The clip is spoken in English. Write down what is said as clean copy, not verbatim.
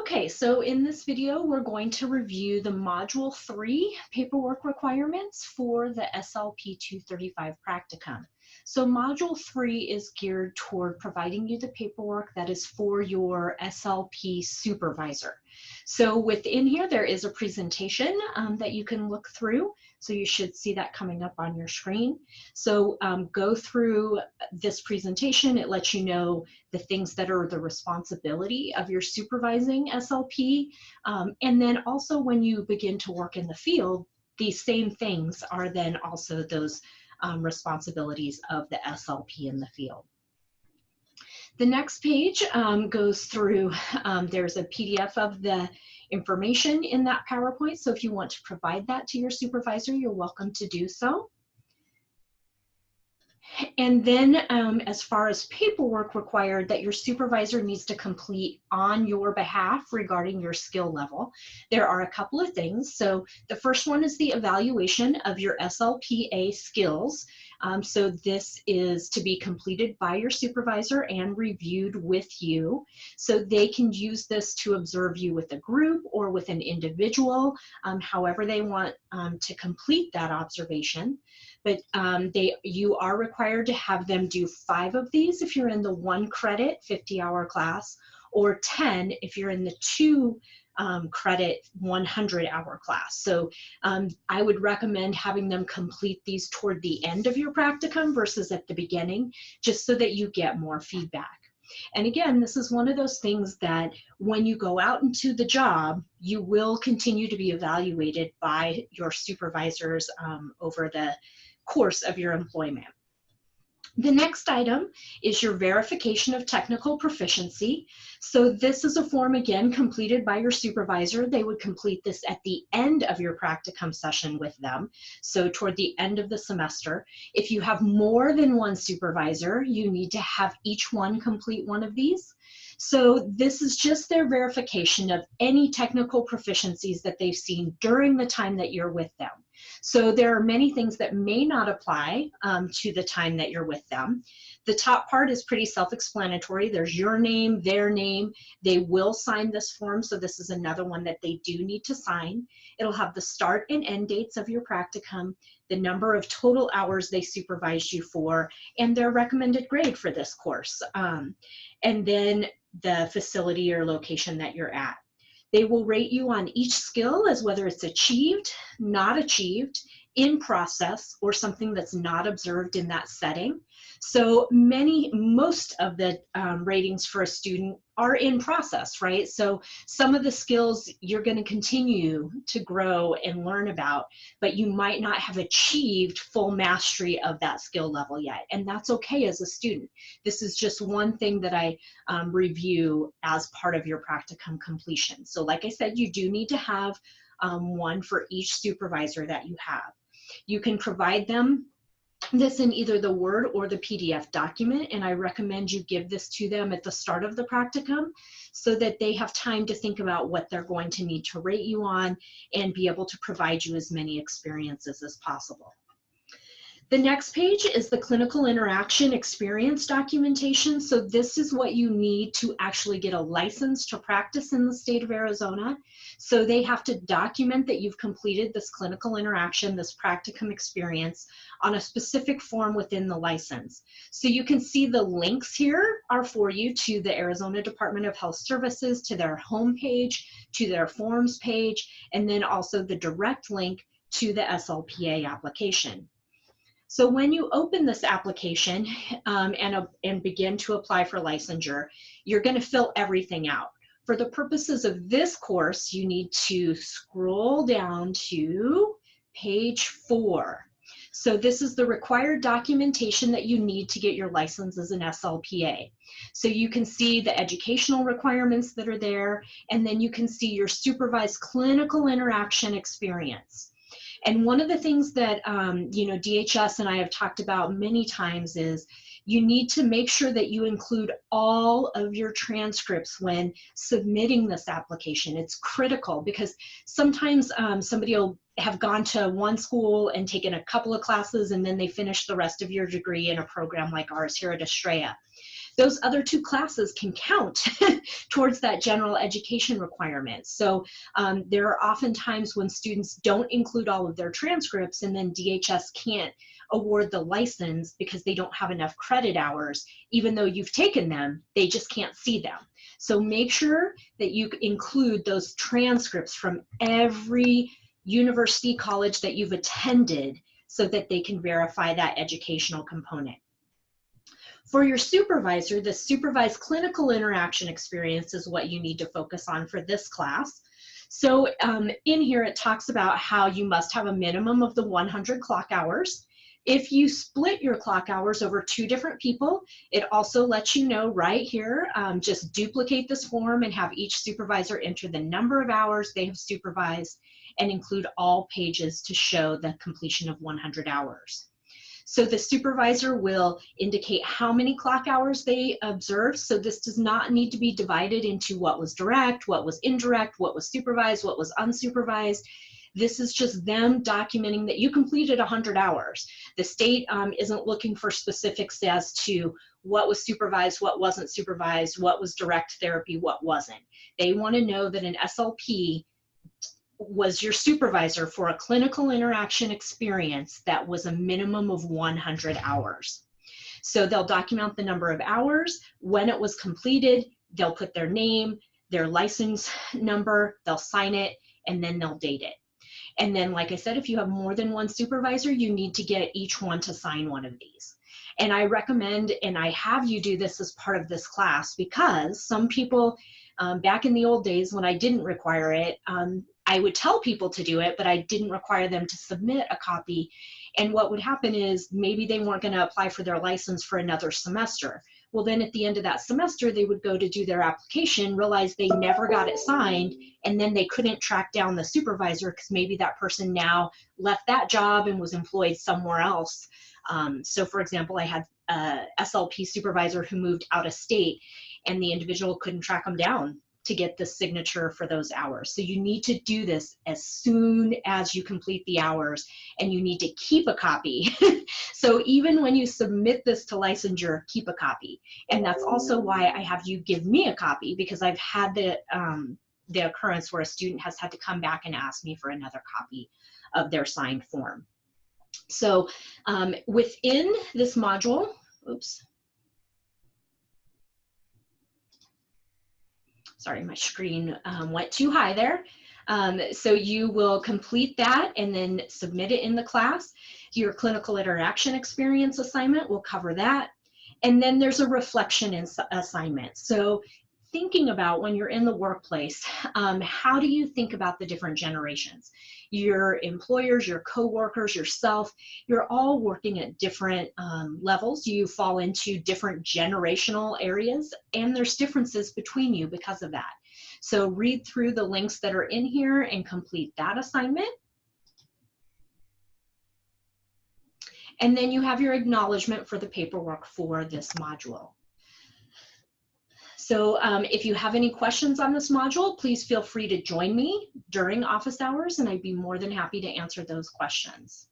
Okay, so in this video, we're going to review the Module 3 paperwork requirements for the SLP235 practicum. So Module 3 is geared toward providing you the paperwork that is for your SLP supervisor. So within here, there is a presentation that you can look through. So you should see that coming up on your screen. So go through this presentation. It lets you know the things that are the responsibility of your supervising SLP. And then also when you begin to work in the field, these same things are then also those responsibilities of the SLP in the field. The next page goes through, there's a PDF of the information in that PowerPoint. So if you want to provide that to your supervisor, you're welcome to do so. And then as far as paperwork required that your supervisor needs to complete on your behalf regarding your skill level, there are a couple of things. So the first one is the evaluation of your SLPA skills. So this is to be completed by your supervisor and reviewed with you. So they can use this to observe you with a group or with an individual, however they want to complete that observation. But you are required to have them do 5 of these if you're in the 1 credit 50-hour class, or 10 if you're in the 2 credit 100-hour class. So I would recommend having them complete these toward the end of your practicum versus at the beginning, just so that you get more feedback. And again, this is one of those things that when you go out into the job, you will continue to be evaluated by your supervisors over the course of your employment. The next item is your verification of technical proficiency. So this is a form, again, completed by your supervisor. They would complete this at the end of your practicum session with them, so toward the end of the semester. If you have more than one supervisor, you need to have each one complete one of these. So this is just their verification of any technical proficiencies that they've seen during the time that you're with them. So there are many things that may not apply to the time that you're with them. The top part is pretty self-explanatory. There's your name, their name. They will sign this form, so this is another one that they do need to sign. It'll have the start and end dates of your practicum, the number of total hours they supervised you for, and their recommended grade for this course. And then the facility or location that you're at. They will rate you on each skill as whether it's achieved, not achieved, in process, or something that's not observed in that setting. So most of the ratings for a student are in process, right? So some of the skills you're going to continue to grow and learn about, but you might not have achieved full mastery of that skill level yet. And that's okay as a student. This is just one thing that I review as part of your practicum completion. So like I said, you do need to have one for each supervisor that you have. You can provide them this in either the Word or the PDF document, and I recommend you give this to them at the start of the practicum so that they have time to think about what they're going to need to rate you on and be able to provide you as many experiences as possible. The next page is the clinical interaction experience documentation. So this is what you need to actually get a license to practice in the state of Arizona. So they have to document that you've completed this clinical interaction, this practicum experience, on a specific form within the license. So you can see the links here are for you to the Arizona Department of Health Services, to their homepage, to their forms page, and then also the direct link to the SLPA application. So when you open this application and begin to apply for licensure, you're going to fill everything out. For the purposes of this course, you need to scroll down to page 4. So this is the required documentation that you need to get your license as an SLPA. So you can see the educational requirements that are there, and then you can see your supervised clinical interaction experience. And one of the things that DHS and I have talked about many times is you need to make sure that you include all of your transcripts when submitting this application. It's critical because sometimes somebody will have gone to one school and taken a couple of classes and then they finish the rest of your degree in a program like ours here at Estrella. those other 2 classes can count towards that general education requirement. So there are often times when students don't include all of their transcripts, and then DHS can't award the license because they don't have enough credit hours. Even though you've taken them, they just can't see them. So make sure that you include those transcripts from every university, college that you've attended, so that they can verify that educational component. For your supervisor, the supervised clinical interaction experience is what you need to focus on for this class. So in here it talks about how you must have a minimum of the 100 clock hours. If you split your clock hours over 2 different people, it also lets you know right here, just duplicate this form and have each supervisor enter the number of hours they have supervised and include all pages to show the completion of 100 hours. So the supervisor will indicate how many clock hours they observed. So this does not need to be divided into what was direct, what was indirect, what was supervised, what was unsupervised. This is just them documenting that you completed 100 hours. The state isn't looking for specifics as to what was supervised, what wasn't supervised, what was direct therapy, what wasn't. They want to know that an SLP was your supervisor for a clinical interaction experience that was a minimum of 100 hours. So they'll document the number of hours, when it was completed, they'll put their name, their license number, they'll sign it, and then they'll date it. And then, like I said, if you have more than 1 supervisor, you need to get each one to sign one of these. And I recommend, and I have you do this as part of this class, because some people, back in the old days when I didn't require it, I would tell people to do it, but I didn't require them to submit a copy. And what would happen is maybe they weren't going to apply for their license for another semester. Well, then at the end of that semester, they would go to do their application, realize they never got it signed, and then they couldn't track down the supervisor because maybe that person now left that job and was employed somewhere else. So for example, I had a SLP supervisor who moved out of state, and the individual couldn't track them down to get the signature for those hours. So you need to do this as soon as you complete the hours, and you need to keep a copy. So even when you submit this to licensure, keep a copy. And that's also why I have you give me a copy, because I've had the occurrence where a student has had to come back and ask me for another copy of their signed form. So within this module, oops. Sorry, my screen went too high there. So you will complete that and then submit it in the class. Your clinical interaction experience assignment will cover that. And then there's a reflection assignment. So thinking about when you're in the workplace, how do you think about the different generations? Your employers, your coworkers, yourself, you're all working at different levels. You fall into different generational areas, and there's differences between you because of that. So read through the links that are in here and complete that assignment. And then you have your acknowledgement for the paperwork for this module. So if you have any questions on this module, please feel free to join me during office hours, and I'd be more than happy to answer those questions.